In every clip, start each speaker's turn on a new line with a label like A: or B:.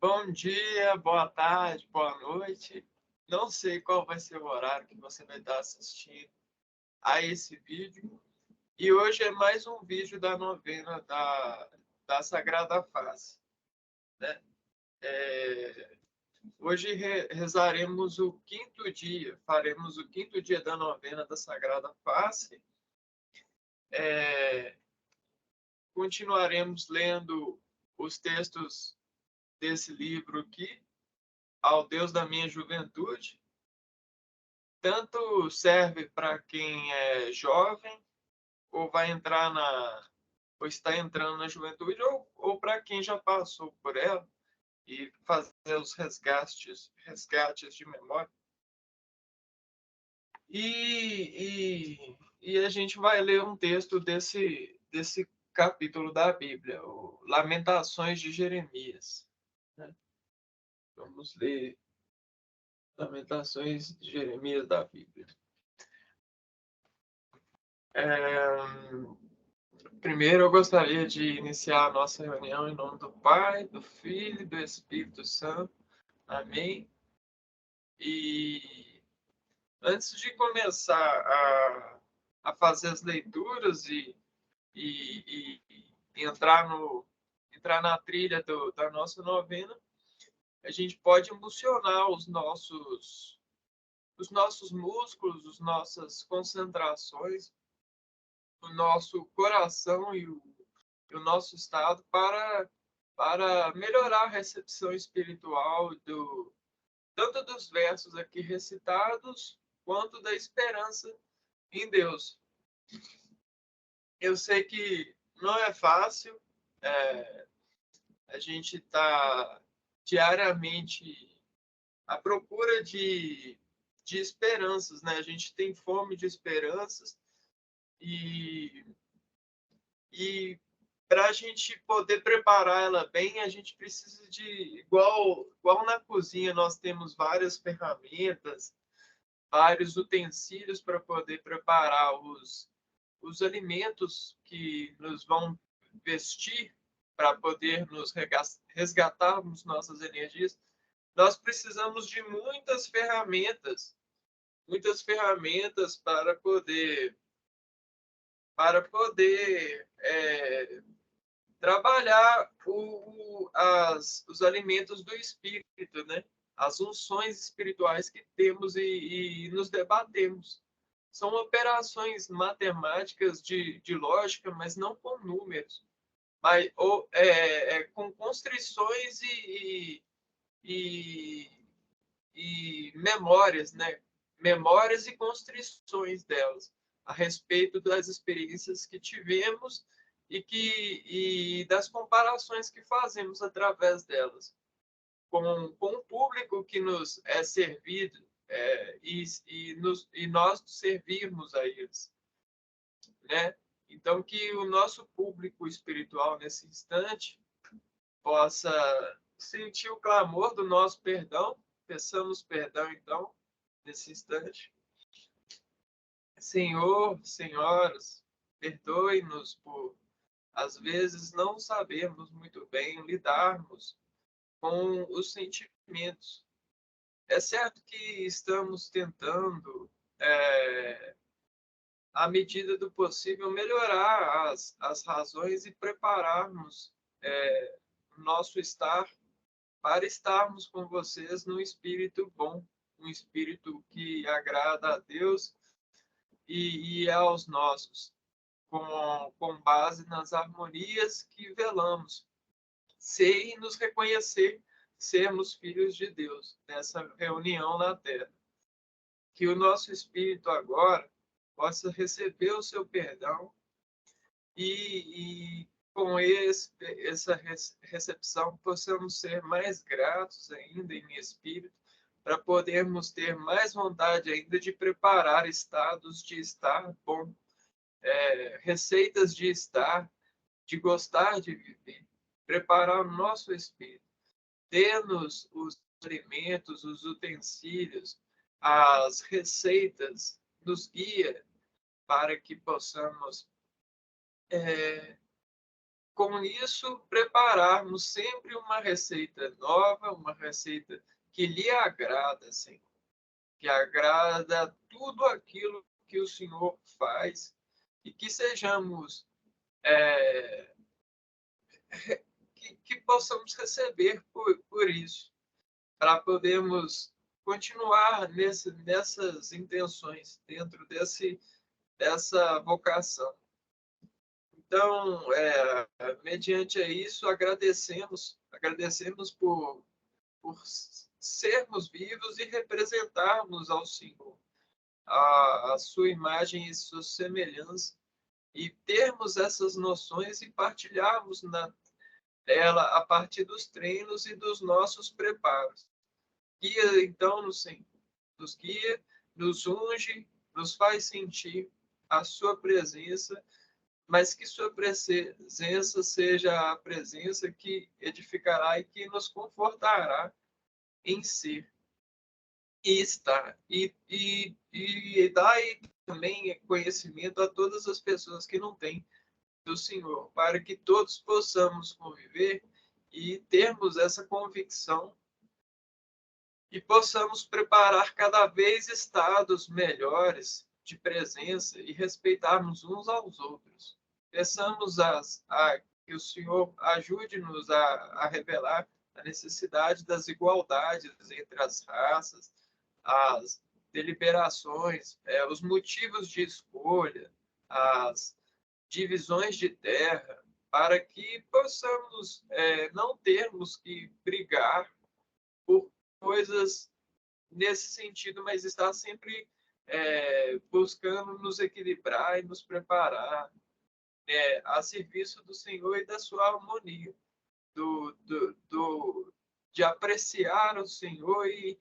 A: Bom dia, boa tarde, boa noite. Não sei qual vai ser o horário que você vai estar assistindo a esse vídeo. E hoje é mais um vídeo da novena da Sagrada Face, né? É, Hoje rezaremos o quinto dia, faremos o quinto dia da novena da Sagrada Face. É, Continuaremos lendo os textos desse livro aqui, Ao Deus da Minha Juventude. Tanto serve para quem é jovem ou vai entrar ou está entrando na juventude, ou para quem já passou por ela e fazer os resgates de memória. E a gente vai ler um texto desse capítulo da Bíblia, o Lamentações de Jeremias, né? Vamos ler Lamentações de Jeremias da Bíblia. É, Primeiro, eu gostaria de iniciar a nossa reunião em nome do Pai, do Filho e do Espírito Santo. Amém. E antes de começar a fazer as leituras e entrar na trilha da nossa novena, a gente pode emocionar os nossos músculos, as nossas concentrações, o nosso coração e o nosso estado para melhorar a recepção espiritual tanto dos versos aqui recitados, quanto da esperança em Deus. Eu sei que não é fácil, é, a gente está diariamente à procura de esperanças, né? A gente tem fome de esperanças e, e para a gente poder preparar ela bem, a gente precisa igual na cozinha, nós temos várias ferramentas, vários utensílios para poder preparar os alimentos que nos vão vestir para poder nos resgatarmos nossas energias. Nós precisamos de muitas ferramentas para poder trabalhar os alimentos do espírito, né? As unções espirituais que temos e nos debatemos. São operações matemáticas de lógica, mas não com números, mas com constrições e, e memórias, né? Memórias e constrições delas a respeito das experiências que tivemos e das comparações que fazemos através delas com o público que nos é servido, e nós servirmos a eles, né? Então, que o nosso público espiritual nesse instante possa sentir o clamor do nosso perdão. Peçamos perdão, então, nesse instante. Senhor, senhoras, perdoe-nos por, às vezes, não sabermos muito bem lidarmos com os sentimentos. É certo que estamos tentando, é, à medida do possível, melhorar as razões e prepararmos o nosso estar para estarmos com vocês num espírito bom, um espírito que agrada a Deus e aos nossos, com base nas harmonias que velamos, ser e nos reconhecer sermos filhos de Deus nessa reunião na Terra. Que o nosso espírito agora possa receber o seu perdão e com essa recepção possamos ser mais gratos ainda em espírito, para podermos ter mais vontade ainda de preparar estados de estar bom, receitas de estar, de gostar de viver, preparar o nosso espírito, ter-nos os alimentos, os utensílios, as receitas, nos guia para que possamos com isso, prepararmos sempre uma receita nova, uma receita que lhe agrada, Senhor, que agrada tudo aquilo que o Senhor faz e que sejamos, é, que possamos receber por isso, para podermos continuar nessas intenções, dentro dessa vocação. Então, mediante isso, agradecemos por sermos vivos e representarmos ao Senhor, a sua imagem e sua semelhança, e termos essas noções e partilharmos ela a partir dos treinos e dos nossos preparos. Guia, então, nos guia, nos unge, nos faz sentir a sua presença, mas que sua presença seja a presença que edificará e que nos confortará em ser e estar. E dai também conhecimento a todas as pessoas que não têm do Senhor, para que todos possamos conviver e termos essa convicção e possamos preparar cada vez estados melhores de presença e respeitarmos uns aos outros. Peçamos que o Senhor ajude-nos a revelar a necessidade das igualdades entre as raças, as deliberações, os motivos de escolha, as divisões de terra, para que possamos não termos que brigar por coisas nesse sentido, mas estar sempre buscando nos equilibrar e nos preparar a serviço do Senhor e da sua harmonia, de apreciar o Senhor e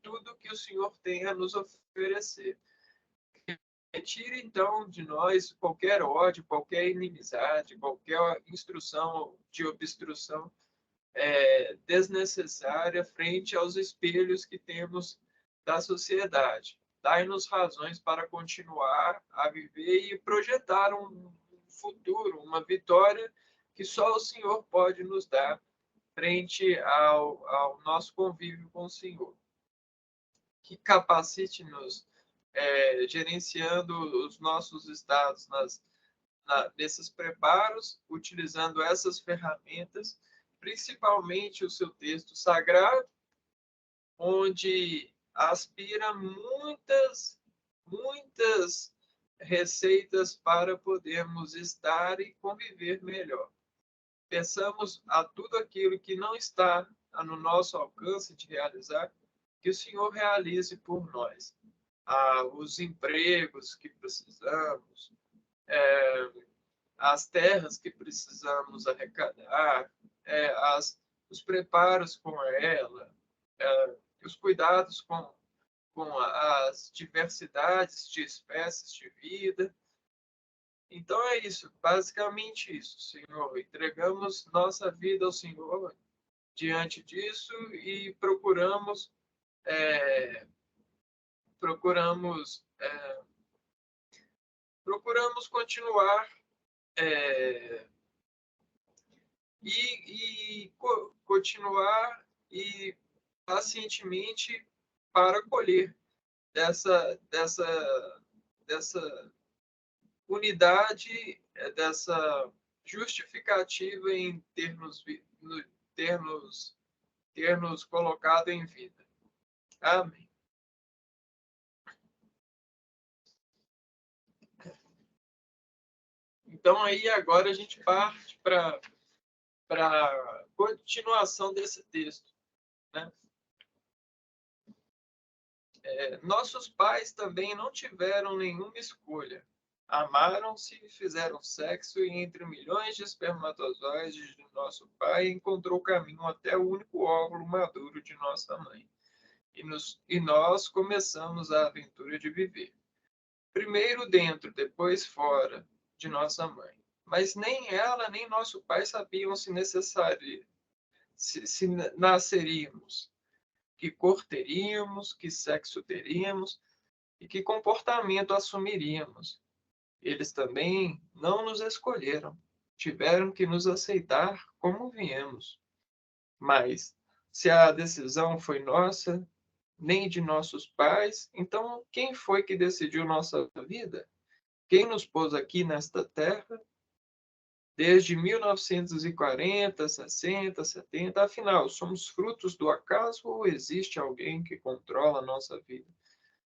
A: tudo que o Senhor tem a nos oferecer. Retire, então, de nós qualquer ódio, qualquer inimizade, qualquer instrução de obstrução desnecessária frente aos espelhos que temos da sociedade. Dai-nos razões para continuar a viver e projetar um futuro, uma vitória que só o Senhor pode nos dar frente ao nosso convívio com o Senhor. Que capacite-nos gerenciando os nossos estados nesses preparos, utilizando essas ferramentas, principalmente o seu texto sagrado, onde aspira muitas receitas para podermos estar e conviver melhor. Peçamos a tudo aquilo que não está no nosso alcance de realizar, que o Senhor realize por nós. Os empregos que precisamos, as terras que precisamos arrecadar, os preparos com ela, os cuidados com as diversidades de espécies de vida. Então é isso, basicamente isso, Senhor. Entregamos nossa vida ao Senhor diante disso e procuramos procuramos continuar continuar e pacientemente para colher dessa unidade, dessa justificativa em ter nos colocado em vida. Amém. Então, aí agora a gente parte para a continuação desse texto, né? Nossos pais também não tiveram nenhuma escolha. Amaram-se e fizeram sexo, e entre milhões de espermatozoides de nosso pai encontrou caminho até o único óvulo maduro de nossa mãe. E nós começamos a aventura de viver. Primeiro dentro, depois fora de nossa mãe. Mas nem ela, nem nosso pai sabiam se nasceríamos, que cor teríamos, que sexo teríamos e que comportamento assumiríamos. Eles também não nos escolheram. tiveram que nos aceitar como viemos. Mas, se a decisão foi nossa, nem de nossos pais, então quem foi que decidiu nossa vida? Quem nos pôs aqui nesta terra? Desde 1940, 60, 70, afinal, somos frutos do acaso ou existe alguém que controla a nossa vida?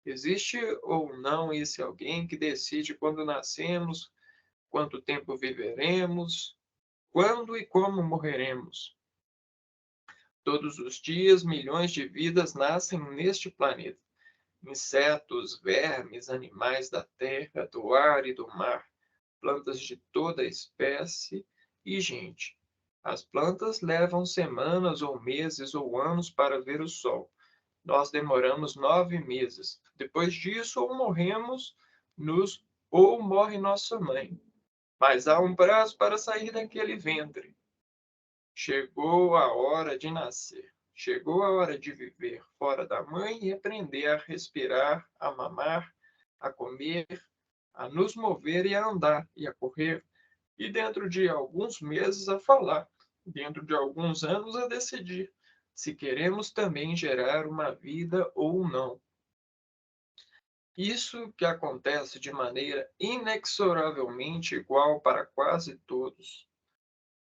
A: Existe ou não esse alguém que decide quando nascemos, quanto tempo viveremos, quando e como morreremos? Todos os dias, milhões de vidas nascem neste planeta. Insetos, vermes, animais da terra, do ar e do mar, plantas de toda espécie e gente. As plantas levam semanas ou meses ou anos para ver o sol. Nós demoramos 9 meses. Depois disso, ou morremos, ou morre nossa mãe. Mas há um prazo para sair daquele ventre. Chegou a hora de nascer. Chegou a hora de viver fora da mãe e aprender a respirar, a mamar, a comer, a nos mover e a andar e a correr. E dentro de alguns meses a falar. Dentro de alguns anos a decidir se queremos também gerar uma vida ou não. Isso que acontece de maneira inexoravelmente igual para quase todos.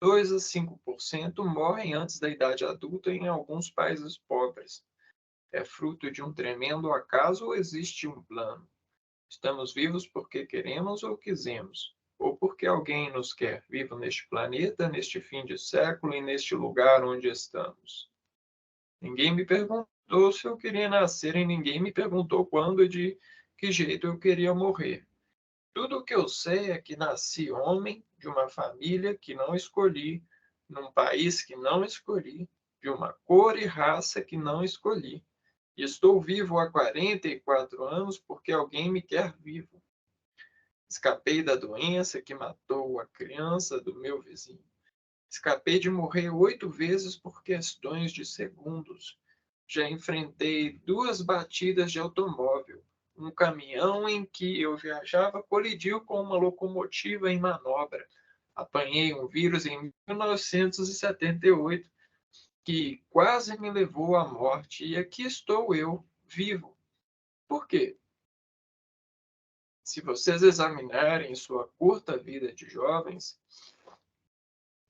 A: 2 a 5% morrem antes da idade adulta em alguns países pobres. É fruto de um tremendo acaso ou existe um plano? Estamos vivos porque queremos ou quisemos, ou porque alguém nos quer vivo neste planeta, neste fim de século e neste lugar onde estamos. Ninguém me perguntou se eu queria nascer e ninguém me perguntou quando e de que jeito eu queria morrer. Tudo o que eu sei é que nasci homem, de uma família que não escolhi, num país que não escolhi, de uma cor e raça que não escolhi. E estou vivo há 44 anos porque alguém me quer vivo. Escapei da doença que matou a criança do meu vizinho. Escapei de morrer 8 vezes por questões de segundos. Já enfrentei 2 batidas de automóvel. Um caminhão em que eu viajava colidiu com uma locomotiva em manobra. Apanhei um vírus em 1978 que quase me levou à morte. E aqui estou eu, vivo. Por quê? Se vocês examinarem sua curta vida de jovens,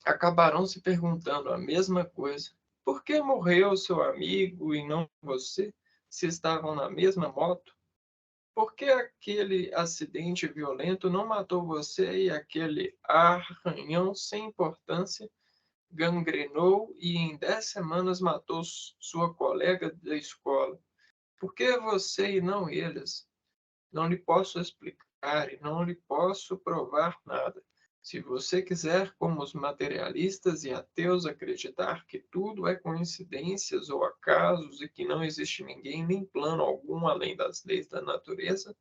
A: acabarão se perguntando a mesma coisa. Por que morreu seu amigo e não você, se estavam na mesma moto? Por que aquele acidente violento não matou você e aquele arranhão sem importância gangrenou e em 10 semanas matou sua colega da escola? Por que você e não eles? Não lhe posso explicar e não lhe posso provar nada. Se você quiser, como os materialistas e ateus, acreditar que tudo é coincidências ou acasos e que não existe ninguém nem plano algum além das leis da natureza,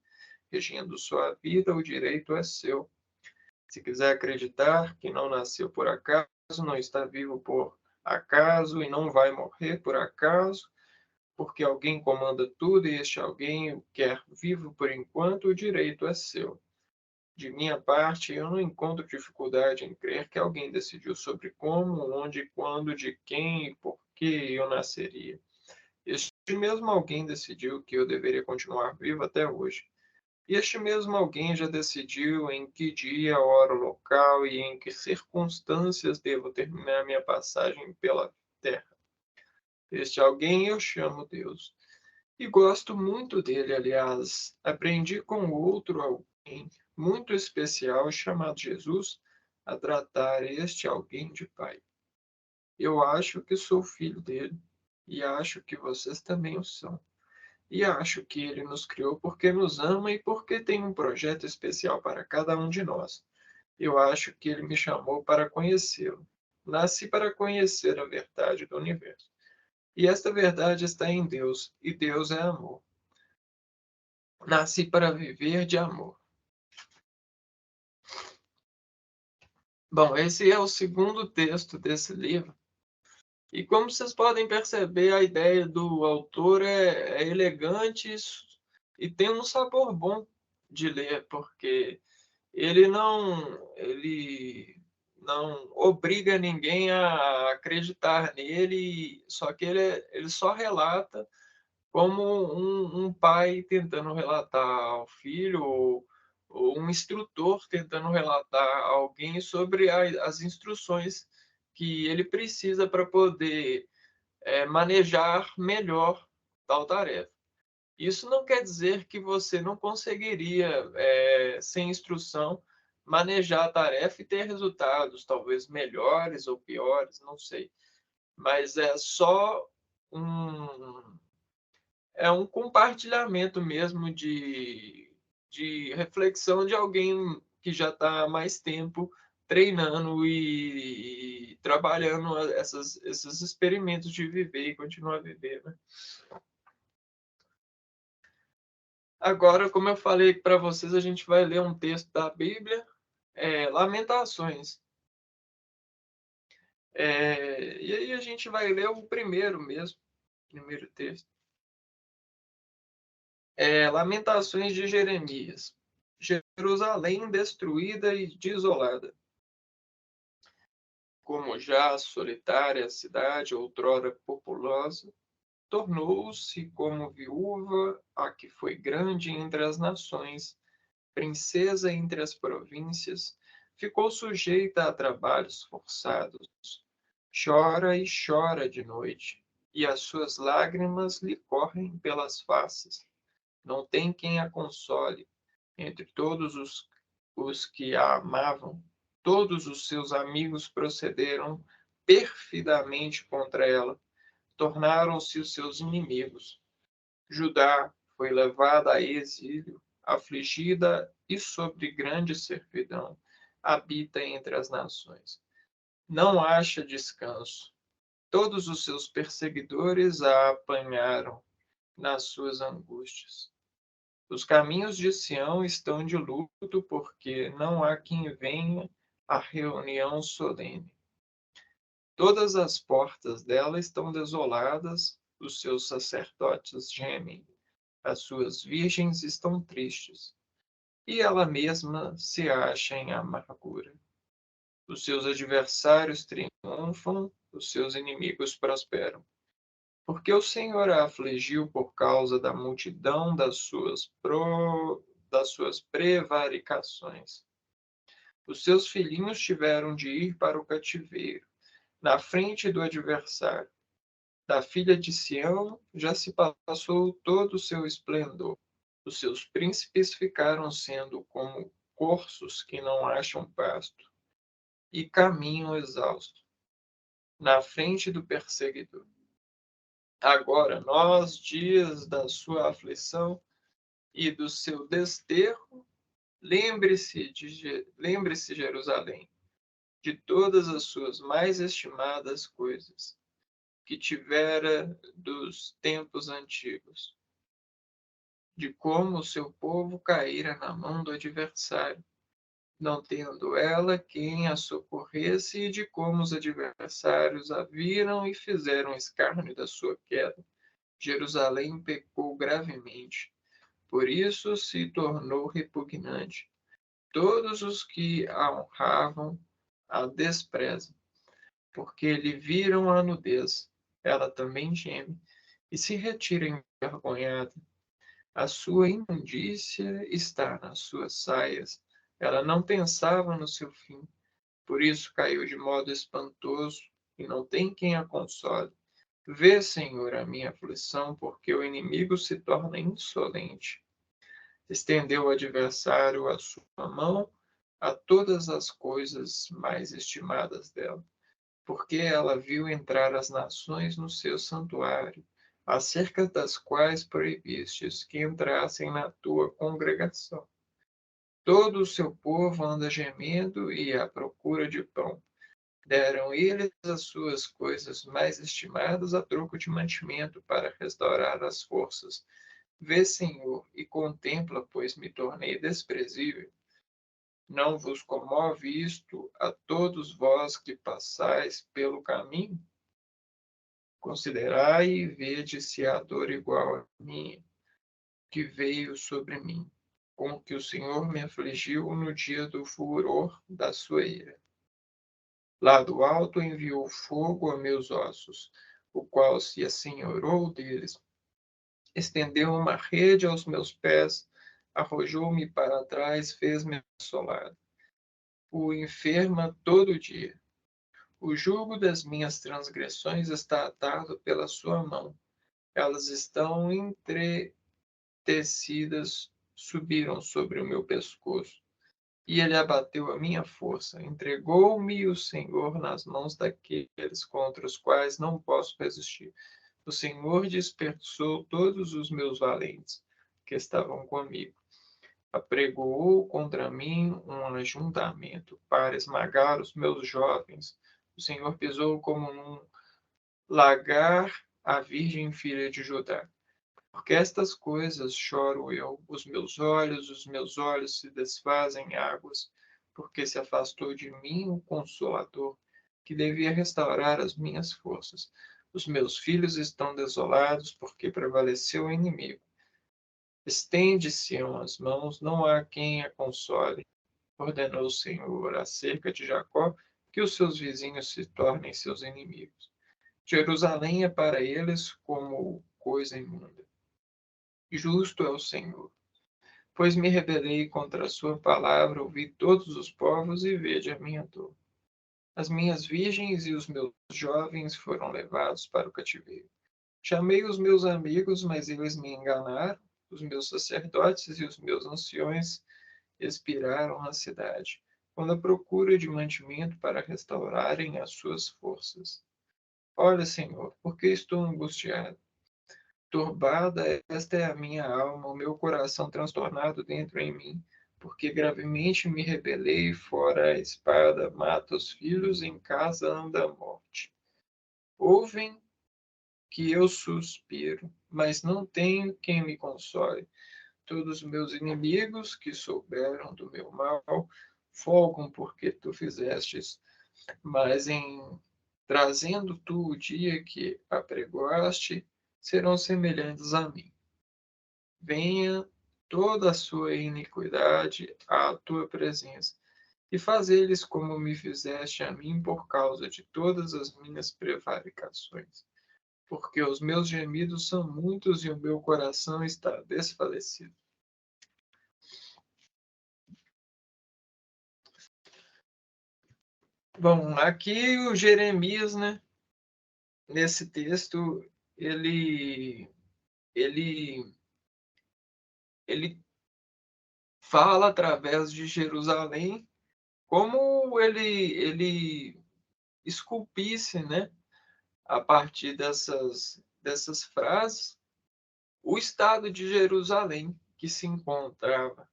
A: regendo sua vida, o direito é seu. Se quiser acreditar que não nasceu por acaso, não está vivo por acaso e não vai morrer por acaso, porque alguém comanda tudo e este alguém o quer vivo por enquanto, o direito é seu. De minha parte, eu não encontro dificuldade em crer que alguém decidiu sobre como, onde, quando, de quem e por que eu nasceria. Este mesmo alguém decidiu que eu deveria continuar vivo até hoje. E este mesmo alguém já decidiu em que dia, hora, local e em que circunstâncias devo terminar minha passagem pela Terra. Este alguém eu chamo Deus. E gosto muito dele, aliás. Aprendi com outro alguém muito especial chamado Jesus a tratar este alguém de pai. Eu acho que sou filho dele e acho que vocês também o são. E acho que ele nos criou porque nos ama e porque tem um projeto especial para cada um de nós. Eu acho que ele me chamou para conhecê-lo. Nasci para conhecer a verdade do universo. E esta verdade está em Deus, e Deus é amor. Nasci para viver de amor. Bom, esse é o segundo texto desse livro. E como vocês podem perceber, a ideia do autor é elegante e tem um sabor bom de ler, porque ele não obriga ninguém a acreditar nele, só que ele só relata como um pai tentando relatar ao filho, ou um instrutor tentando relatar a alguém sobre as instruções que ele precisa para poder manejar melhor tal tarefa. Isso não quer dizer que você não conseguiria, sem instrução, manejar a tarefa e ter resultados, talvez melhores ou piores, não sei. Mas é só um, um compartilhamento mesmo de reflexão de alguém que já está há mais tempo treinando e trabalhando esses experimentos de viver e continuar a viver, né? Agora, como eu falei para vocês, a gente vai ler um texto da Bíblia, Lamentações. E aí a gente vai ler o primeiro mesmo, primeiro texto. Lamentações de Jeremias. Jerusalém destruída e desolada. Como já solitária cidade, outrora populosa, tornou-se como viúva a que foi grande entre as nações, princesa entre as províncias, ficou sujeita a trabalhos forçados. Chora e chora de noite, e as suas lágrimas lhe correm pelas faces. Não tem quem a console. Entre todos os que a amavam, todos os seus amigos procederam perfidamente contra ela, tornaram-se os seus inimigos. Judá foi levada a exílio, afligida e sob grande servidão, habita entre as nações. Não acha descanso. Todos os seus perseguidores a apanharam nas suas angústias. Os caminhos de Sião estão de luto, porque não há quem venha à reunião solene. Todas as portas dela estão desoladas, os seus sacerdotes gemem, as suas virgens estão tristes, e ela mesma se acha em amargura. Os seus adversários triunfam, os seus inimigos prosperam. Porque o Senhor a afligiu por causa da multidão das suas prevaricações. Os seus filhinhos tiveram de ir para o cativeiro, na frente do adversário. Da filha de Sião já se passou todo o seu esplendor. Os seus príncipes ficaram sendo como corços que não acham pasto, e caminham exausto, na frente do perseguidor. Agora, nós, dias da sua aflição e do seu desterro, lembre-se, Jerusalém, de todas as suas mais estimadas coisas, que tivera dos tempos antigos, de como o seu povo caíra na mão do adversário, não tendo ela quem a socorresse, e de como os adversários a viram e fizeram escárnio da sua queda. Jerusalém pecou gravemente, por isso se tornou repugnante. Todos os que a honravam a desprezam, porque lhe viram a nudez. Ela também geme e se retira envergonhada. A sua imundícia está nas suas saias. Ela não pensava no seu fim, por isso caiu de modo espantoso e não tem quem a console. Vê, Senhor, a minha aflição, porque o inimigo se torna insolente. Estendeu o adversário a sua mão a todas as coisas mais estimadas dela, porque ela viu entrar as nações no seu santuário, acerca das quais proibistes que entrassem na tua congregação. Todo o seu povo anda gemendo e à procura de pão. Deram eles as suas coisas mais estimadas a troco de mantimento para restaurar as forças. Vê, Senhor, e contempla, pois me tornei desprezível. Não vos comove isto a todos vós que passais pelo caminho? Considerai e vede se há dor igual à minha, que veio sobre mim, com que o Senhor me afligiu no dia do furor da sua ira. Lá do alto enviou fogo a meus ossos, o qual se assenhorou deles. Estendeu uma rede aos meus pés, arrojou-me para trás, fez-me assolado. O enferma todo dia. O jugo das minhas transgressões está atado pela sua mão. Elas estão entretecidas, subiram sobre o meu pescoço. E ele abateu a minha força. Entregou-me o Senhor nas mãos daqueles contra os quais não posso resistir. O Senhor dispersou todos os meus valentes que estavam comigo. Apregoou contra mim um ajuntamento para esmagar os meus jovens. O Senhor pisou como num lagar a virgem filha de Judá. Porque estas coisas choro eu, os meus olhos se desfazem em águas, porque se afastou de mim o Consolador, que devia restaurar as minhas forças. Os meus filhos estão desolados, porque prevaleceu o inimigo. Estende-se as mãos, não há quem a console. Ordenou o Senhor acerca de Jacó que os seus vizinhos se tornem seus inimigos. Jerusalém é para eles como coisa imunda. Justo é o Senhor, pois me rebelei contra a sua palavra, ouvi todos os povos e vede a minha dor. As minhas virgens e os meus jovens foram levados para o cativeiro. Chamei os meus amigos, mas eles me enganaram. Os meus sacerdotes e os meus anciões expiraram na cidade, quando a procura de mantimento para restaurarem as suas forças. Olha, Senhor, por que estou angustiado? Turbada, esta é a minha alma, o meu coração transtornado dentro em mim, porque gravemente me rebelei, fora a espada mata os filhos, em casa anda a morte. Ouvem que eu suspiro, mas não tenho quem me console. Todos os meus inimigos que souberam do meu mal folgam porque tu fizestes, mas em trazendo tu o dia que apregoaste, serão semelhantes a mim. Venha toda a sua iniquidade à tua presença, e faz-eles como me fizeste a mim por causa de todas as minhas prevaricações. Porque os meus gemidos são muitos e o meu coração está desfalecido. Bom, aqui o Jeremias, né, nesse texto, ele, ele, ele fala através de Jerusalém como ele esculpisse, né, a partir dessas frases, o estado de Jerusalém que se encontrava.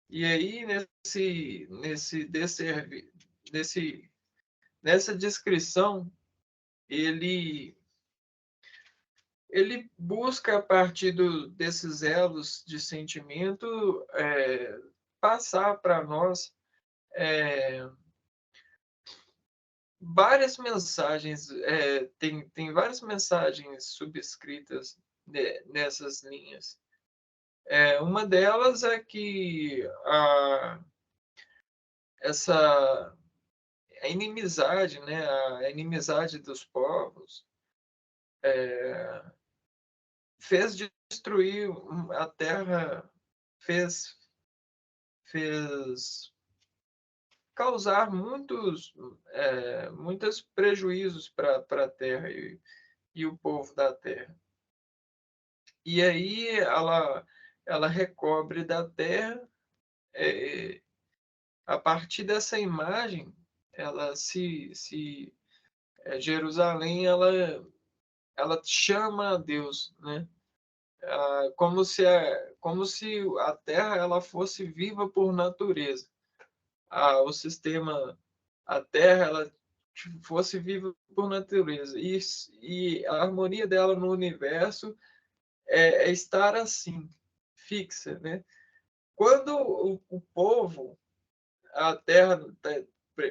A: E aí, nesse, nessa descrição, ele, ele busca, a partir desses elos de sentimento, passar para nós é, várias mensagens, tem várias mensagens subscritas nessas linhas. Uma delas é que essa a inimizade, né, a inimizade dos povos, é, fez destruir a terra, fez, fez causar muitos prejuízos para a terra e o povo da terra. E aí ela recobre da terra, é, a partir dessa imagem, ela Jerusalém, ela chama a Deus, né? Como se a terra ela fosse viva por natureza. O sistema, a terra, ela fosse viva por natureza. E a harmonia dela no universo é estar assim, fixa, né? Quando o povo, a terra,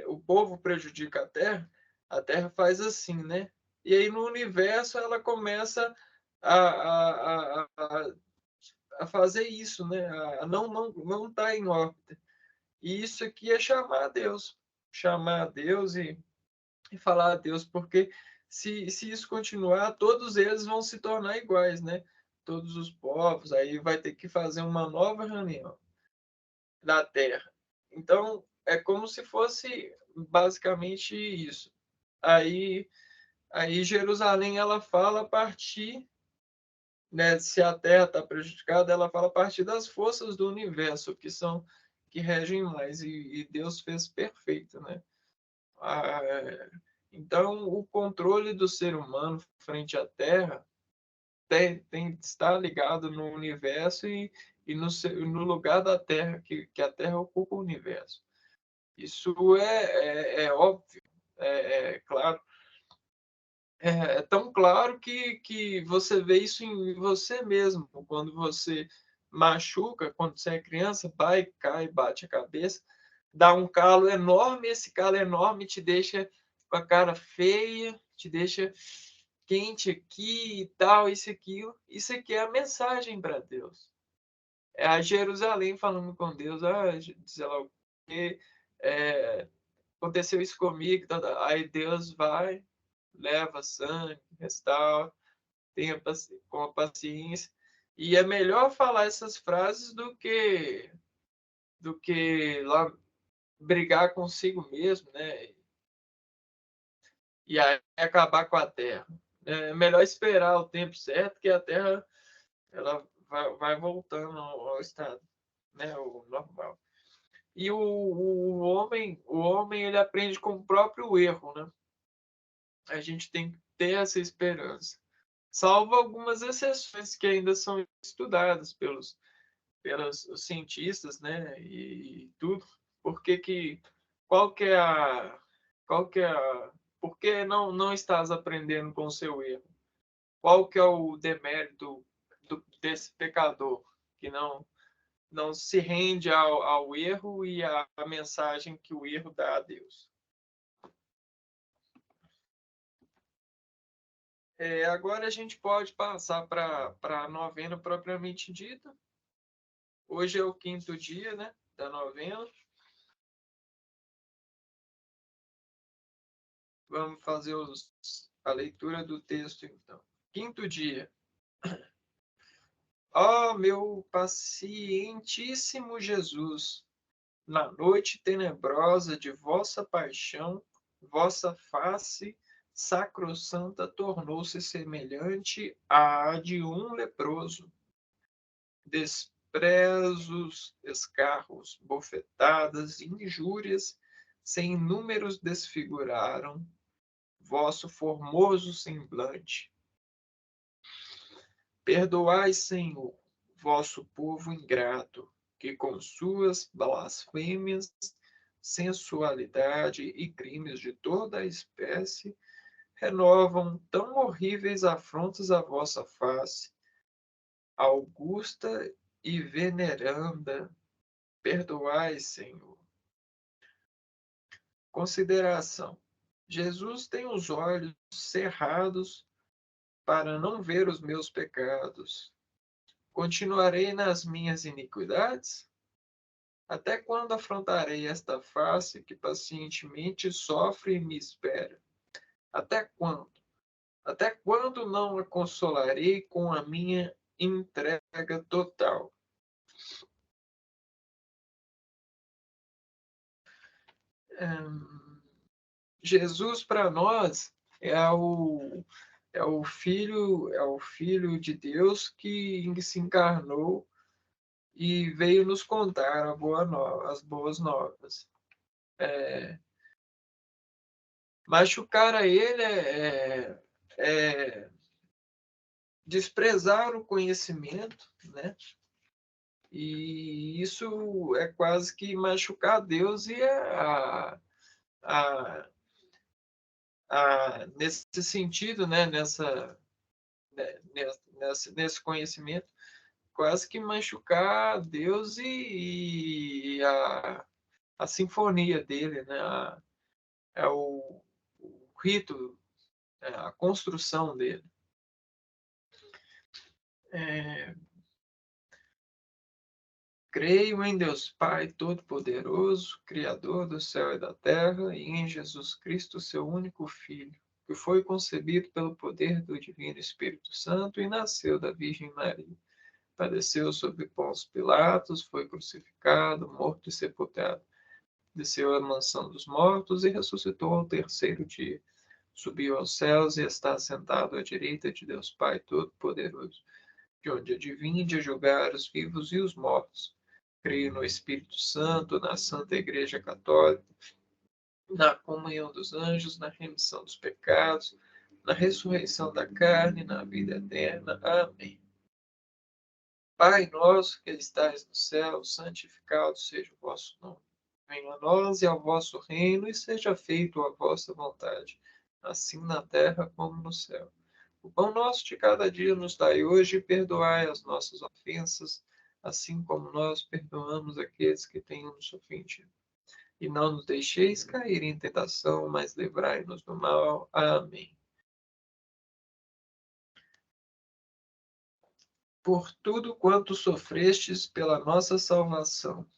A: o povo prejudica a terra faz assim, né? E aí no universo ela começa a fazer isso, né? A não estar em órbita. E isso aqui é chamar a Deus. chamar a Deus e falar a Deus, porque se isso continuar, todos eles vão se tornar iguais, né? Todos os povos, aí vai ter que fazer uma nova reunião da terra. Então, é como se fosse basicamente isso. Aí, aí Jerusalém, ela fala a partir, né, se a terra está prejudicada, ela fala a partir das forças do universo, que regem mais, e Deus fez perfeito, né? Ah, então, o controle do ser humano frente à Terra tem está ligado no universo e no lugar da Terra, que a Terra ocupa o universo. Isso é óbvio, é claro. É tão claro que você vê isso em você mesmo. Quando você machuca, quando você é criança, vai, cai, bate a cabeça, dá um calo enorme, esse calo enorme te deixa com a cara feia, te deixa quente aqui e tal, isso e aquilo. Isso aqui é a mensagem para Deus. É a Jerusalém falando com Deus, sei lá o quê, aconteceu isso comigo, aí Deus vai, leva sangue, restaura, tenha com a paciência. E é melhor falar essas frases do que lá brigar consigo mesmo, né? E aí acabar com a terra. É melhor esperar o tempo certo, que a terra ela vai voltando ao estado, né? O normal. E o homem ele aprende com o próprio erro, né? A gente tem que ter essa esperança. Salvo algumas exceções que ainda são estudadas pelos cientistas, né, e tudo. Porque que qual que é a qual que é a por que não estás aprendendo com o seu erro? Qual que é o demérito desse pecador que não se rende ao erro e à mensagem que o erro dá a Deus? Agora a gente pode passar para a novena propriamente dita. Hoje é o quinto dia, né, da novena. Vamos fazer a leitura do texto, então. Quinto dia. Ó meu pacientíssimo Jesus, na noite tenebrosa de vossa paixão, vossa face sacrossanta tornou-se semelhante à de um leproso. Desprezos, escarros, bofetadas, injúrias, sem números desfiguraram vosso formoso semblante. Perdoai, Senhor, vosso povo ingrato, que com suas blasfêmias, sensualidade e crimes de toda a espécie renovam tão horríveis afrontas à vossa face, augusta e veneranda. Perdoai, Senhor. Consideração: Jesus tem os olhos cerrados para não ver os meus pecados. Continuarei nas minhas iniquidades? Até quando afrontarei esta face que pacientemente sofre e me espera? Até quando? Até quando não a consolarei com a minha entrega total? Jesus para nós é o filho de Deus que se encarnou e veio nos contar as boas novas. Machucar a ele é desprezar o conhecimento, né? E isso é quase que machucar a Deus e a, nesse sentido, né? Nesse conhecimento, quase que machucar Deus e a sinfonia dele, né? É o rito, a construção dele. É, Creio em Deus Pai Todo-Poderoso, Criador do céu e da terra, e em Jesus Cristo, seu único Filho, que foi concebido pelo poder do Divino Espírito Santo e nasceu da Virgem Maria. Padeceu sob Pôncio Pilatos, foi crucificado, morto e sepultado. Desceu à mansão dos mortos e ressuscitou ao terceiro dia. Subiu aos céus e está sentado à direita de Deus Pai Todo-Poderoso, de onde há de vir de julgar os vivos e os mortos. Creio no Espírito Santo, na Santa Igreja Católica, na comunhão dos anjos, na remissão dos pecados, na ressurreição da carne, na vida eterna. Amém. Pai nosso que estais no céu, santificado seja o vosso nome. Venha a nós e ao vosso reino, e seja feito a vossa vontade, assim na terra como no céu. O pão nosso de cada dia nos dai hoje, e perdoai as nossas ofensas, assim como nós perdoamos aqueles que têm nos ofendido. E não nos deixeis cair em tentação, mas livrai-nos do mal. Amém. Por tudo quanto sofrestes pela nossa salvação,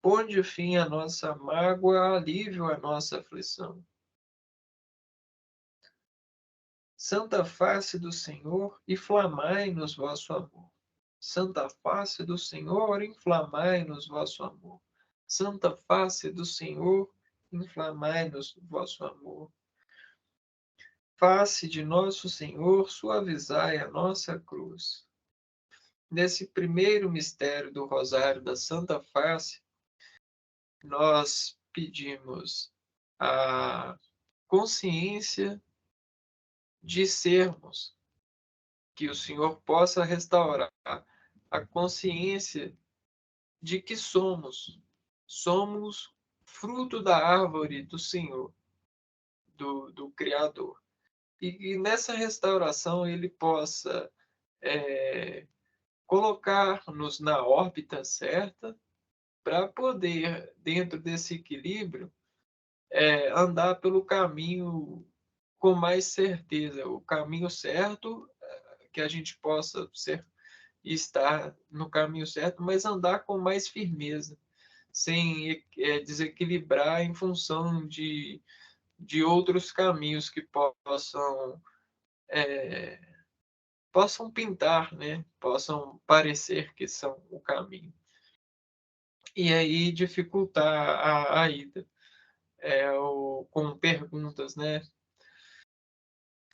A: ponde fim à nossa mágoa, alívio à nossa aflição. Santa face do Senhor, inflamai-nos vosso amor. Santa face do Senhor, inflamai-nos vosso amor. Santa face do Senhor, inflamai-nos vosso amor. Face de nosso Senhor, suavizai a nossa cruz. Nesse primeiro mistério do Rosário da Santa Face, nós pedimos a consciência de sermos, que o Senhor possa restaurar a consciência de que somos fruto da árvore do Senhor, do Criador. E nessa restauração ele possa colocar-nos na órbita certa para poder, dentro desse equilíbrio, andar pelo caminho com mais certeza, o caminho certo, que a gente possa estar no caminho certo, mas andar com mais firmeza, sem desequilibrar em função de outros caminhos que possam pintar, né? Possam parecer que são o caminho. E aí dificultar a ida, com perguntas, né?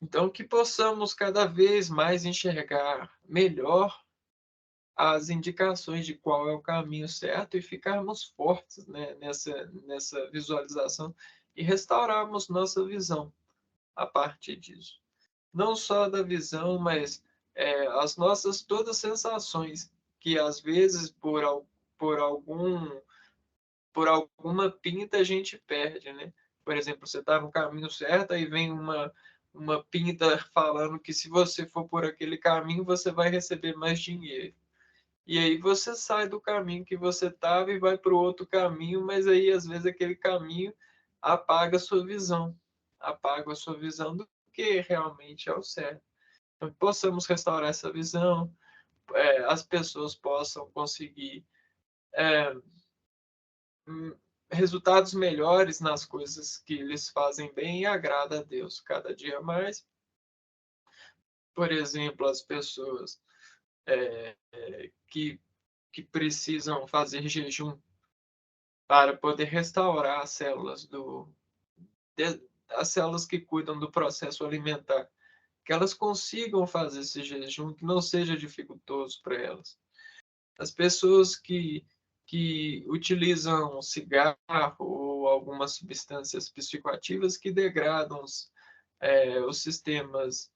A: Então, que possamos cada vez mais enxergar melhor as indicações de qual é o caminho certo e ficarmos fortes, né, nessa visualização e restaurarmos nossa visão a partir disso. Não só da visão, mas as nossas todas sensações, que às vezes por algum por alguma pinta a gente perde, né? Por exemplo, você está no caminho certo e vem uma pinta falando que se você for por aquele caminho, você vai receber mais dinheiro. E aí você sai do caminho que você estava e vai para o outro caminho, mas aí às vezes aquele caminho apaga a sua visão do que realmente é o certo. Então, possamos restaurar essa visão, as pessoas possam conseguir é, resultados melhores nas coisas que lhes fazem bem e agrada a Deus cada dia mais. Por exemplo, as pessoas que, que precisam fazer jejum para poder restaurar as células as células que cuidam do processo alimentar, que elas consigam fazer esse jejum, que não seja dificultoso para elas. As pessoas que utilizam cigarro ou algumas substâncias psicoativas que degradam os sistemas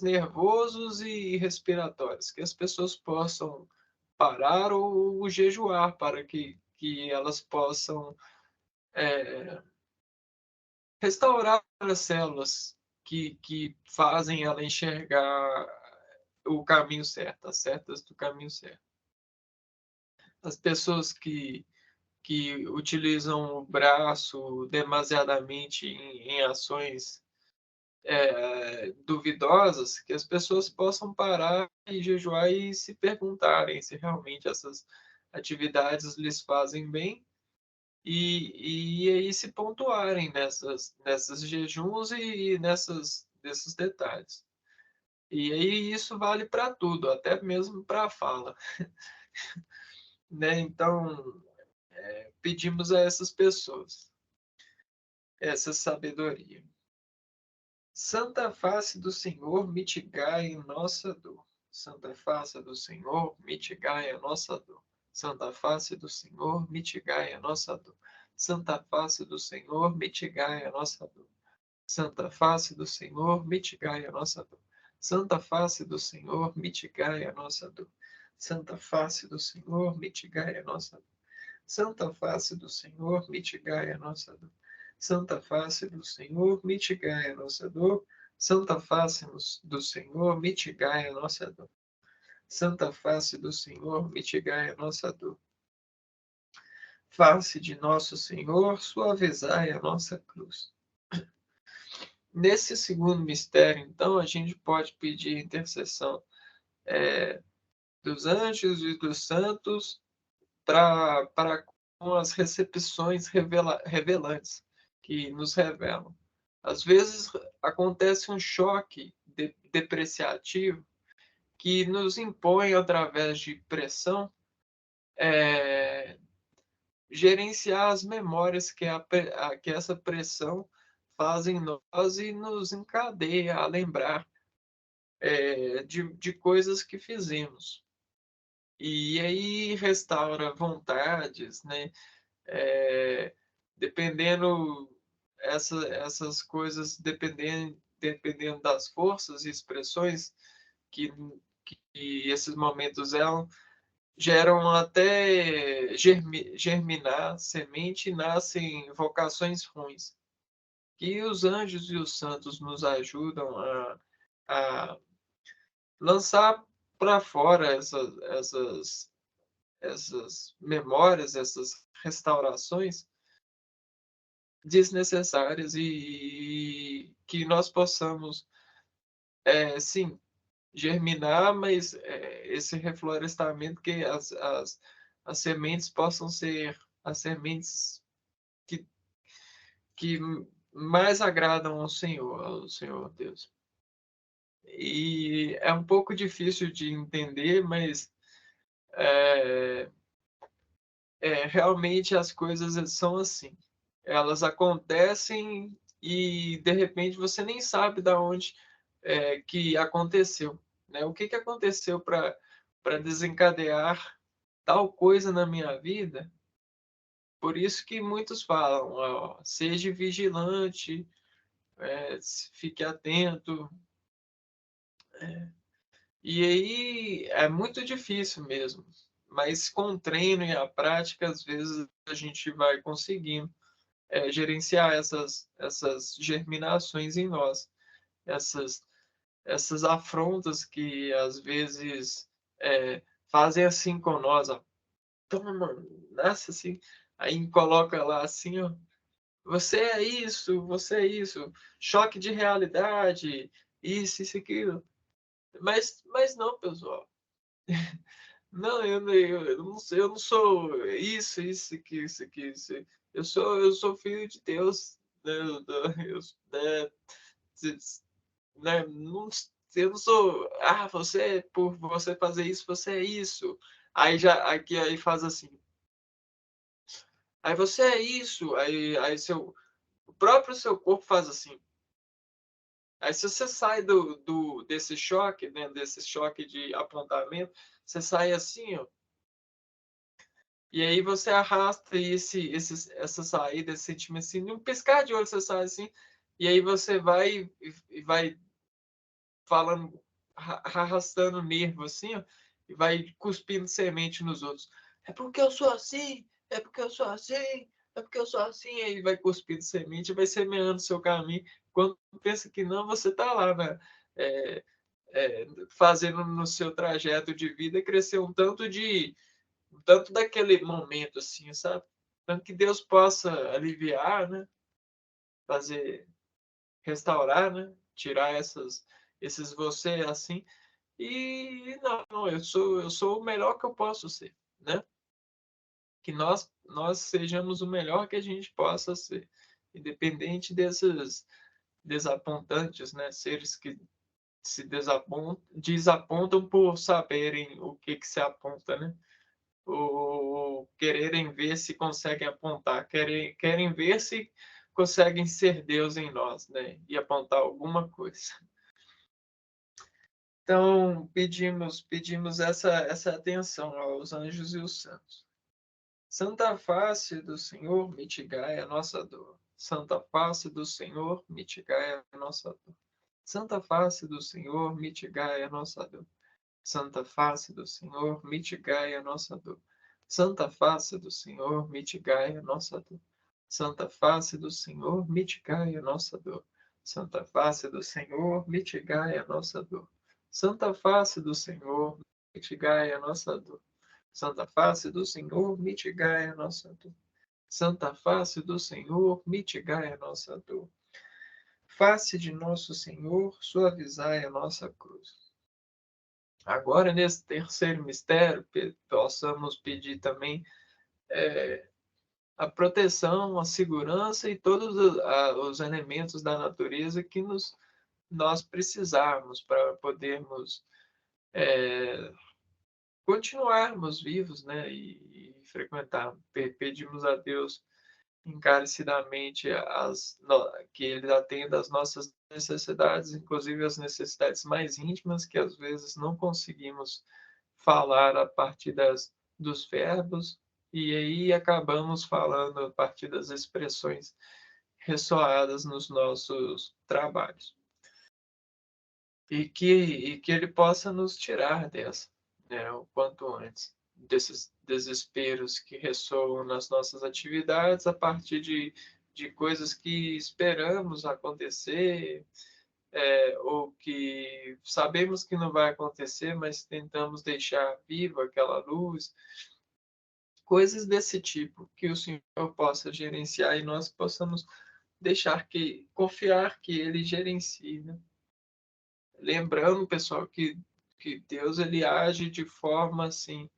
A: nervosos e respiratórios, que as pessoas possam parar ou jejuar para que elas possam restaurar as células que fazem ela enxergar o caminho certo, as setas do caminho certo. As pessoas que utilizam o braço demasiadamente em ações duvidosas, que as pessoas possam parar e jejuar e se perguntarem se realmente essas atividades lhes fazem bem e aí se pontuarem nessas jejuns e nesses detalhes. E aí isso vale para tudo, até mesmo para a fala, né? Então, pedimos a essas pessoas essa sabedoria. Santa face do Senhor, mitigai em nossa dor. Santa face do Senhor, mitigai a nossa dor. Santa face do Senhor, mitigai a nossa dor. Santa face do Senhor, mitigai a nossa dor. Santa face do Senhor, mitigai a nossa dor. Santa face do Senhor, mitigai a nossa dor. Santa face do Senhor, mitigai a nossa dor. Santa face do Senhor, mitigai a nossa dor. Santa face do Senhor, mitigai a nossa dor. Santa face do Senhor, mitigai a nossa dor. Santa face do Senhor, mitigai a nossa dor. Face de nosso Senhor, suavizai a nossa cruz. Nesse segundo mistério, então, a gente pode pedir intercessão dos anjos e dos santos para com as recepções revelantes que nos revelam. Às vezes acontece um choque depreciativo que nos impõe, através de pressão, é, gerenciar as memórias que essa pressão faz em nós e nos encadeia a lembrar de coisas que fizemos. E aí restaura vontades, né? É, dependendo essas coisas, dependendo das forças e expressões que, que esses momentos geram até germinar semente e nascem vocações ruins. Que os anjos e os santos nos ajudam a lançar para fora essas memórias, essas restaurações desnecessárias e que nós possamos, sim, germinar, mas esse reflorestamento, que as sementes possam ser as sementes que, que mais agradam ao Senhor Deus. E é um pouco difícil de entender, mas é, realmente as coisas são assim. Elas acontecem e de repente você nem sabe da onde que aconteceu, né? O que aconteceu para desencadear tal coisa na minha vida? Por isso que muitos falam, ó, seja vigilante, fique atento. E aí é muito difícil mesmo, mas com o treino e a prática, às vezes a gente vai conseguindo gerenciar essas germinações em nós, essas, essas afrontas que às vezes fazem assim com nós, ó. Toma, mano, nasce assim, aí coloca lá assim, ó, você é isso, choque de realidade, isso, aquilo. Mas não, pessoal. Não, eu não sou isso aqui. Eu sou filho de Deus. Né? Né, não, eu não sou. Ah, por você fazer isso, você é isso. Aí faz assim. Aí você é isso. Aí o próprio seu corpo faz assim. Aí se você sai desse choque, né, desse choque de apontamento, você sai assim, ó. E aí você arrasta essa saída, esse sentimento assim, num piscar de olho você sai assim, e aí você vai falando, arrastando o nervo assim, ó, e vai cuspindo semente nos outros. É porque eu sou assim, é porque eu sou assim, é porque eu sou assim, aí vai cuspindo semente, vai semeando o seu caminho. Quando pensa que não, você está lá, né? É, fazendo no seu trajeto de vida crescer um tanto daquele momento, assim, sabe? Tanto que Deus possa aliviar, né? Fazer, restaurar, né? tirar esses você assim. E não, eu sou o melhor que eu posso ser, né? Que nós sejamos o melhor que a gente possa ser, independente desses desapontantes, né? Seres que se desapontam por saberem o que se aponta, né? Ou quererem ver se conseguem apontar, querem ver se conseguem ser Deus em nós, né? E apontar alguma coisa. Então, pedimos essa atenção aos anjos e os santos. Santa face do Senhor, mitigai a nossa dor. Santa face do Senhor, mitigai a nossa dor. Santa face do Senhor, mitigai a nossa dor. Santa face do Senhor, mitigai a nossa dor. Santa face do Senhor, mitigai a nossa dor. Santa face do Senhor, mitigai a nossa dor. Santa face do Senhor, mitigai a nossa dor. Santa face do Senhor, mitigai a nossa dor. Santa face do Senhor, mitigai a nossa dor. Santa face do Senhor, mitigai a nossa dor. Face de nosso Senhor, suavizai a nossa cruz. Agora, nesse terceiro mistério, possamos pedir também a proteção, a segurança e todos os elementos da natureza que nós precisarmos para podermos continuarmos vivos, né? E frequentar. Pedimos a Deus encarecidamente que Ele atenda às nossas necessidades, inclusive as necessidades mais íntimas, que às vezes não conseguimos falar a partir dos verbos, e aí acabamos falando a partir das expressões ressoadas nos nossos trabalhos. E que Ele possa nos tirar dessa, né, o quanto antes, desses desesperos que ressoam nas nossas atividades a partir de coisas que esperamos acontecer, ou que sabemos que não vai acontecer, mas tentamos deixar viva aquela luz, coisas desse tipo, que o Senhor possa gerenciar e nós possamos confiar que Ele gerencie, né? Lembrando, pessoal, que Deus ele age de forma assim,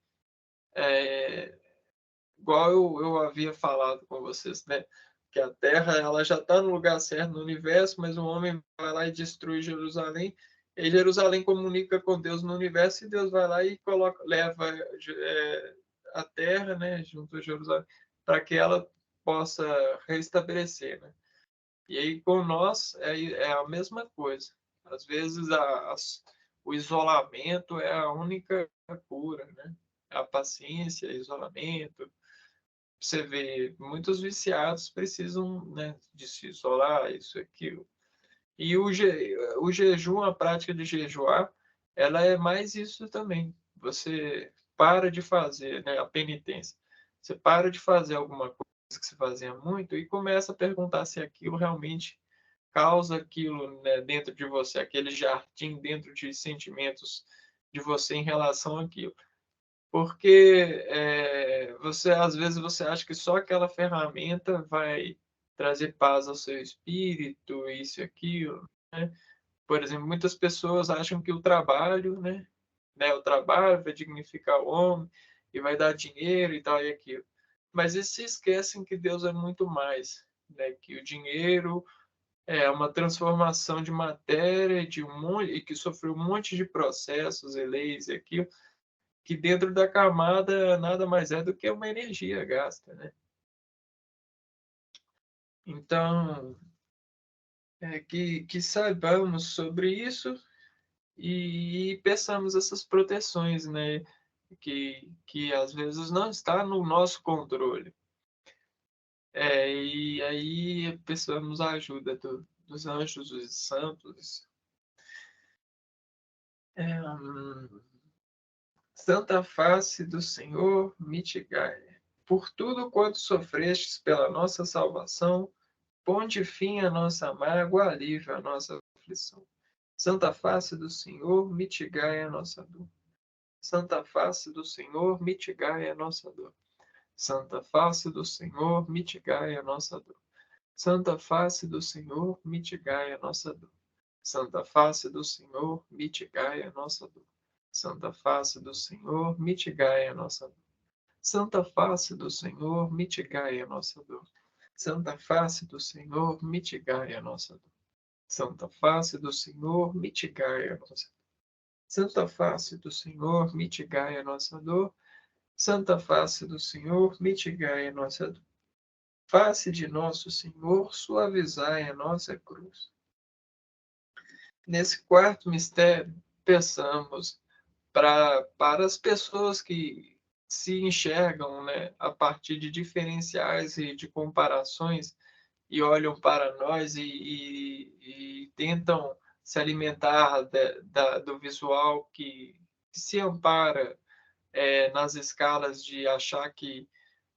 A: igual eu havia falado com vocês, né? Que a Terra ela já está no lugar certo no universo, mas o homem vai lá e destrui Jerusalém. E Jerusalém comunica com Deus no universo e Deus vai lá e leva a Terra, né, junto a Jerusalém, para que ela possa restabelecer, né? E aí com nós é a mesma coisa. Às vezes o isolamento é a única cura, né? A paciência, isolamento. Você vê, muitos viciados precisam, né, de se isolar, isso, aquilo. E o jejum, a prática de jejuar, ela é mais isso também. Você para de fazer, né, a penitência. Você para de fazer alguma coisa que você fazia muito e começa a perguntar se aquilo realmente causa aquilo, né, dentro de você, aquele jardim dentro de sentimentos de você em relação àquilo. Porque você às vezes você acha que só aquela ferramenta vai trazer paz ao seu espírito, isso e aquilo, né? Por exemplo, muitas pessoas acham que o trabalho, né, o trabalho vai dignificar o homem e vai dar dinheiro e tal e aquilo. Mas eles se esquecem que Deus é muito mais, né? Que o dinheiro é uma transformação de matéria de um monte, e que sofreu um monte de processos e leis e aquilo, que dentro da camada nada mais é do que uma energia gasta, né? Então, que saibamos sobre isso e peçamos essas proteções, né? Que às vezes não está no nosso controle. E aí peçamos a ajuda dos anjos, dos santos. Santa face do Senhor, mitigai. Por tudo quanto sofrestes pela nossa salvação, ponde fim à nossa mágoa, alívio à nossa aflição. Santa face do Senhor, mitigai a nossa dor. Santa face do Senhor, mitigai a nossa dor. Santa face do Senhor, mitigai a nossa dor. Santa face do Senhor, mitigai a nossa dor. Santa face do Senhor, mitigai a nossa dor. Santa face do Senhor, mitigai a nossa dor. Santa face do Senhor, mitigai a nossa dor. Santa face do Senhor, mitigai a nossa dor. Santa face do Senhor, mitigai a nossa dor. Santa face do Senhor, mitigai a nossa dor. Santa face do Senhor, mitigai a nossa dor. Face de nosso Senhor, suavizai a nossa cruz. Nesse quarto mistério, peçamos para as pessoas que se enxergam, né, a partir de diferenciais e de comparações e olham para nós e tentam se alimentar do visual que se ampara nas escalas de achar que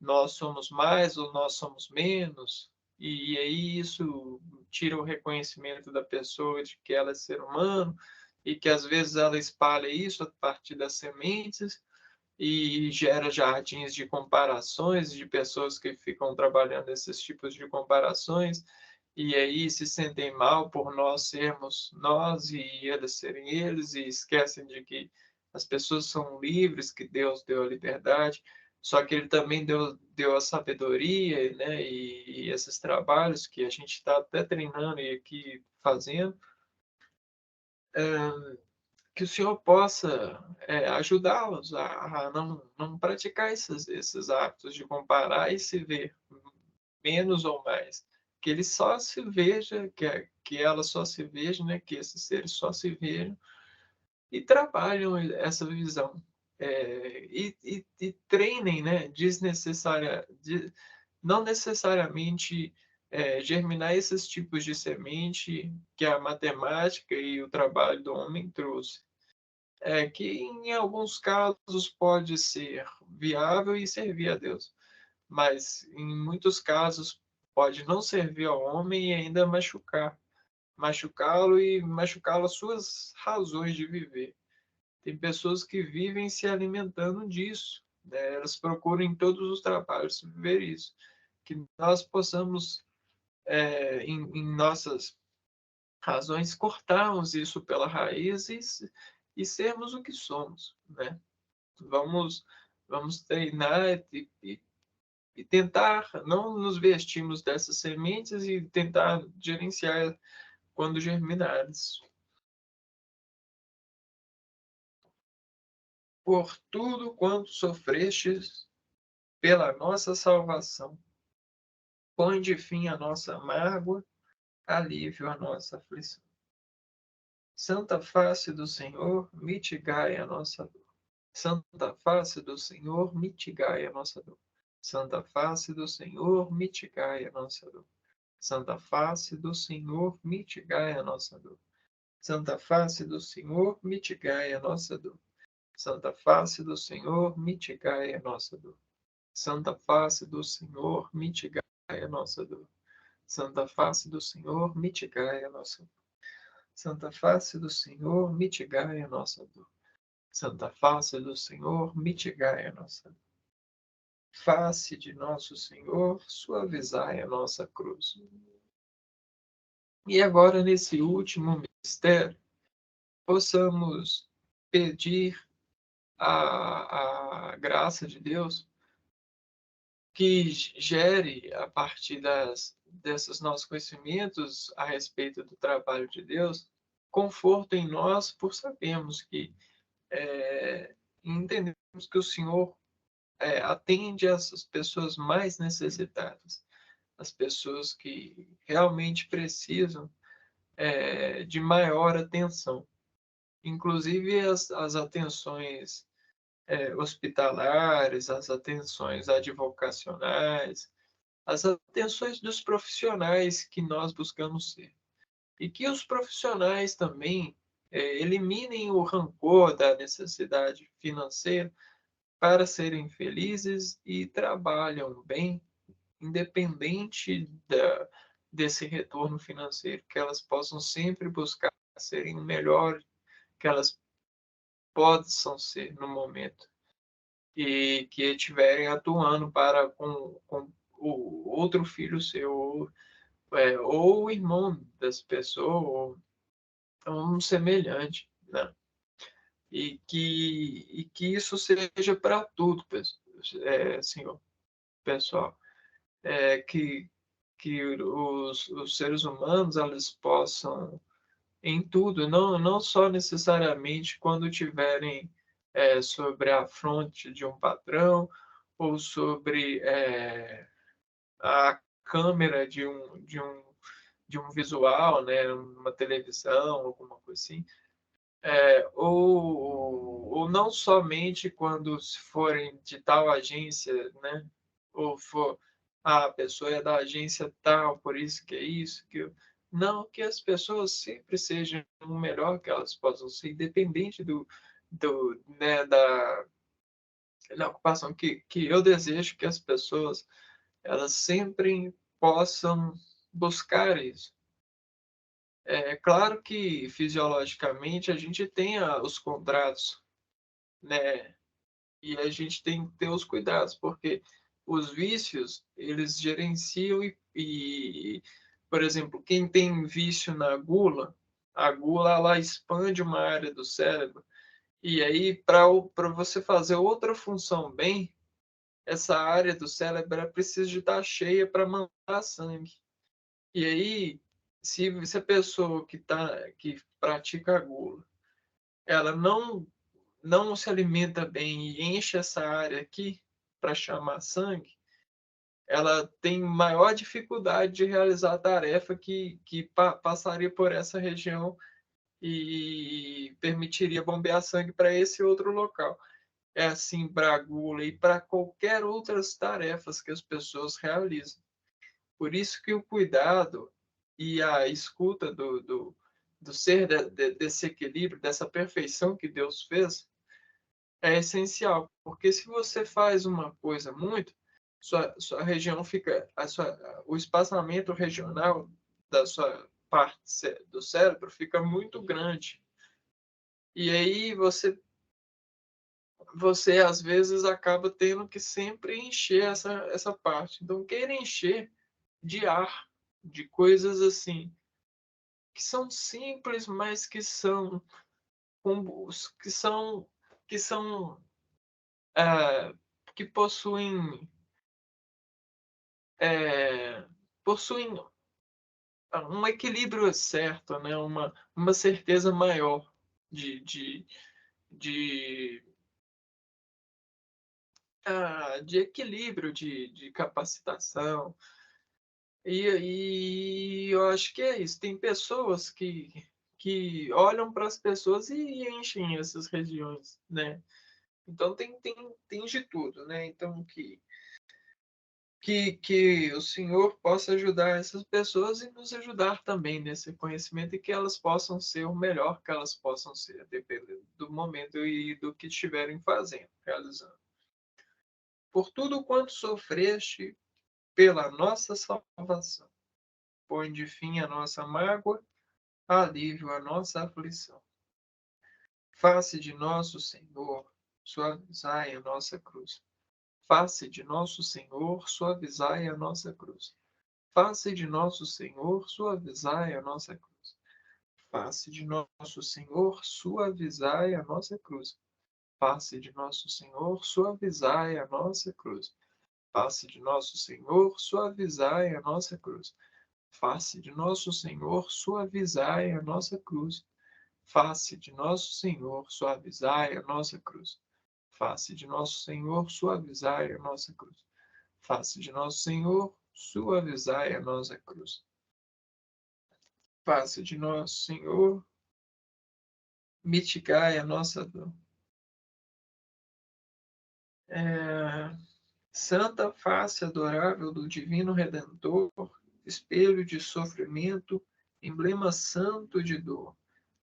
A: nós somos mais ou nós somos menos, e aí isso tira o reconhecimento da pessoa de que ela é ser humano, e que às vezes ela espalha isso a partir das sementes, e gera jardins de comparações de pessoas que ficam trabalhando esses tipos de comparações, e aí se sentem mal por nós sermos nós e eles serem eles, e esquecem de que as pessoas são livres, que Deus deu a liberdade, só que Ele também deu a sabedoria, né? E esses trabalhos que a gente está até treinando e aqui fazendo, que o Senhor possa ajudá-los a não praticar esses atos de comparar e se ver menos ou mais. Que ele só se veja, que ela só se veja, né? Que esses seres só se vejam e trabalham essa visão. E treinem, né? Não necessariamente germinar esses tipos de semente que a matemática e o trabalho do homem trouxe. Que em alguns casos pode ser viável e servir a Deus, mas em muitos casos pode não servir ao homem e ainda machucá-lo e machucá-lo as suas razões de viver. Tem pessoas que vivem se alimentando disso, né? Elas procuram em todos os trabalhos viver isso. Que nós possamos, em nossas razões, cortarmos isso pela raiz e sermos o que somos, né? Vamos, vamos treinar e tentar não nos vestirmos dessas sementes e tentar gerenciar quando germinares. Por tudo quanto sofrestes pela nossa salvação, põe fim à nossa mágoa, alívio à nossa aflição. Santa face do Senhor, mitigai a nossa dor. Santa face do Senhor, mitigai a nossa dor. Santa face do Senhor, mitigai a nossa dor. Santa face do Senhor, mitigai a nossa dor. Santa face do Senhor, mitigai a nossa dor. Santa face do Senhor, mitigai a nossa dor. Santa face do Senhor, mitigai a nossa dor. Santa face do Senhor, mitigai a nossa dor. Santa face do Senhor, mitigai a nossa dor. Santa face do Senhor, mitigai a nossa dor. Face de nosso Senhor, suavizai a nossa cruz. E agora, nesse último mistério, possamos pedir a graça de Deus que gere, a partir desses nossos conhecimentos a respeito do trabalho de Deus, conforto em nós por sabermos que entendemos que o Senhor atende essas pessoas mais necessitadas, as pessoas que realmente precisam de maior atenção. Inclusive as atenções hospitalares, as atenções advocacionais, as atenções dos profissionais que nós buscamos ser. E que os profissionais também eliminem o rancor da necessidade financeira para serem felizes e trabalham bem, independente desse retorno financeiro, que elas possam sempre buscar serem o melhor que elas possam ser no momento e que estiverem atuando para com o outro filho seu ou o irmão dessa pessoa um semelhante, né? E que isso seja para tudo, Senhor, pessoal, que os seres humanos eles possam em tudo, não só necessariamente quando tiverem sobre a fronte de um patrão ou sobre a câmera de um visual, né, uma televisão, alguma coisa assim, ou não somente quando se forem de tal agência, né, ou for a pessoa é da agência tal, por isso que é isso, não, que as pessoas sempre sejam o melhor que elas possam ser, independente né, da ocupação que eu desejo que as pessoas elas sempre possam buscar isso. É claro que fisiologicamente a gente tem os contratos, né? E a gente tem que ter os cuidados, porque os vícios, eles gerenciam por exemplo, quem tem vício na gula, a gula ela expande uma área do cérebro, e aí para você fazer outra função bem, essa área do cérebro ela precisa de estar cheia para mandar sangue. E aí, se a pessoa que pratica a gula, ela não se alimenta bem e enche essa área aqui para chamar sangue, ela tem maior dificuldade de realizar a tarefa que passaria por essa região e permitiria bombear sangue para esse outro local. É assim para a gula e para qualquer outras tarefas que as pessoas realizam. Por isso que o cuidado e a escuta do ser desse equilíbrio, dessa perfeição que Deus fez, é essencial. Porque se você faz uma coisa muito, sua região fica, o espaçamento regional da sua parte do cérebro fica muito grande. E aí você às vezes acaba tendo que sempre encher essa parte. Então, queira encher de ar, de coisas assim que são simples, mas que são que são é, que é, possuem um equilíbrio certo, né? Uma certeza maior de, de, de equilíbrio, de capacitação. E eu acho que é isso. Tem pessoas que olham para as pessoas e enchem essas regiões, né? Então tem de tudo, né? Então que o Senhor possa ajudar essas pessoas e nos ajudar também nesse conhecimento e que elas possam ser o melhor que elas possam ser, dependendo do momento e do que estiverem fazendo, realizando. Por tudo quanto sofreste pela nossa salvação, põe de fim a nossa mágoa, alívio a nossa aflição. Face de nosso Senhor, suavizai a nossa cruz. Face de nosso Senhor, suavizai a nossa cruz. Face de nosso Senhor, suavizai a nossa cruz. Face de nosso Senhor, suavizai a nossa cruz. Face de nosso Senhor, suavizai a nossa cruz. Face de nosso Senhor, suavizai a nossa cruz. Face de nosso Senhor, suavizai a nossa cruz. Face de nosso Senhor, suavizai a nossa cruz. Face de nosso Senhor, suavizai a nossa cruz. Face de nosso Senhor, suavizai a nossa cruz. Face de nosso Senhor, mitigai a nossa dor. É, Santa face adorável do Divino Redentor, espelho de sofrimento, emblema santo de dor,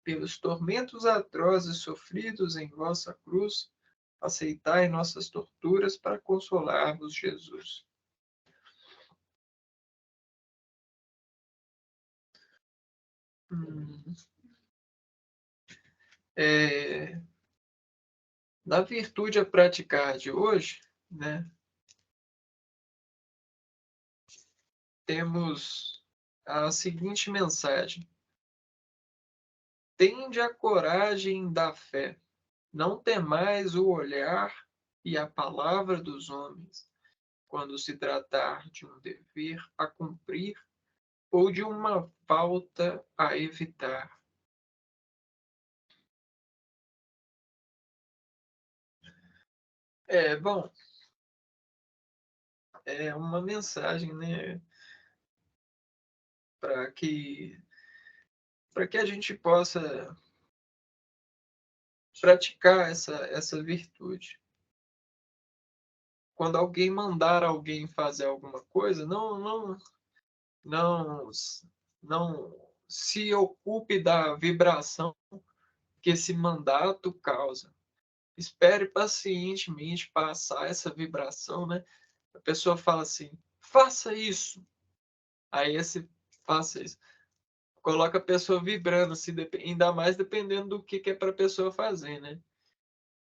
A: pelos tormentos atrozes sofridos em vossa cruz, aceitai nossas torturas para consolar-vos, Jesus. Hum, é, Na virtude a praticar de hoje, né, temos a seguinte mensagem: tende a coragem da fé. Não temais o olhar e a palavra dos homens, quando se tratar de um dever a cumprir ou de uma falta a evitar. Bom, é uma mensagem, né, para que a gente possa praticar essa virtude. Quando alguém mandar alguém fazer alguma coisa, não, não se ocupe da vibração que esse mandato causa. Espere pacientemente passar essa vibração, né? A pessoa fala assim: faça isso. Aí esse faça isso. Coloca a pessoa vibrando, se ainda mais dependendo do que é para a pessoa fazer, né?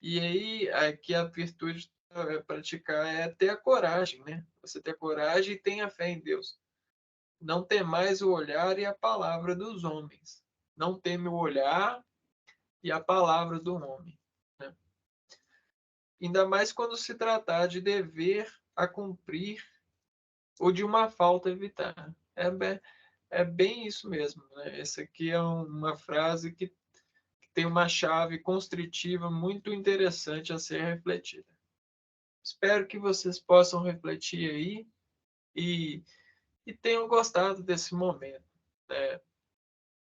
A: E aí, aqui a virtude praticar é ter a coragem, né? Você ter coragem e tenha fé em Deus. Não temais o olhar e a palavra dos homens. Não teme o olhar e a palavra do homem, né? Ainda mais quando se tratar de dever a cumprir ou de uma falta a evitar. É bem isso mesmo, né? Essa aqui é uma frase que tem uma chave constritiva muito interessante a ser refletida. Espero que vocês possam refletir aí e, e tenham gostado desse momento, né?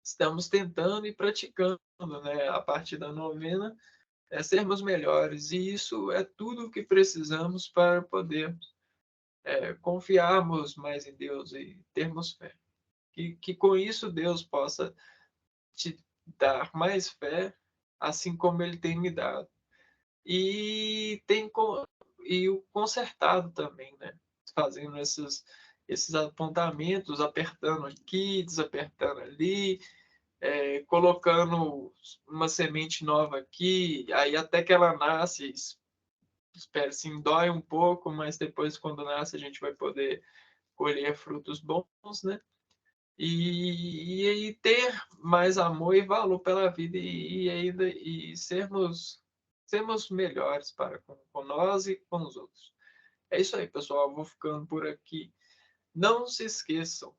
A: Estamos tentando e praticando, né, a partir da novena, sermos melhores, e isso é tudo o que precisamos para poder confiarmos mais em Deus e termos fé. Que com isso Deus possa te dar mais fé, assim como Ele tem me dado. E o consertado também, né? Fazendo esses apontamentos, apertando aqui, desapertando ali, colocando uma semente nova aqui, aí até que ela nasce, espera assim, dói um pouco, mas depois quando nasce a gente vai poder colher frutos bons, né? E ter mais amor e valor pela vida e ainda sermos melhores para com nós e com os outros. É isso aí, pessoal. Eu vou ficando por aqui. Não se esqueçam,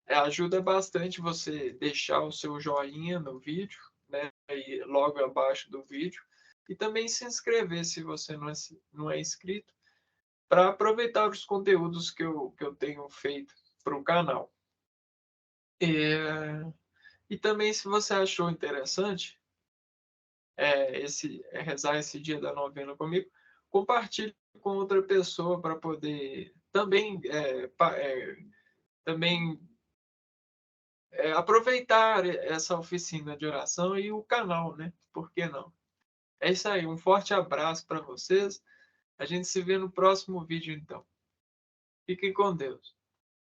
A: ajuda bastante você deixar o seu joinha no vídeo, né? Aí logo abaixo do vídeo. E também se inscrever se você não é inscrito, para aproveitar os conteúdos que eu tenho feito para o canal. É, E também, se você achou interessante rezar esse dia da novena comigo, compartilhe com outra pessoa para poder também aproveitar essa oficina de oração e o canal, né? Por que não? É isso aí. Um forte abraço para vocês. A gente se vê no próximo vídeo, então. Fiquem com Deus.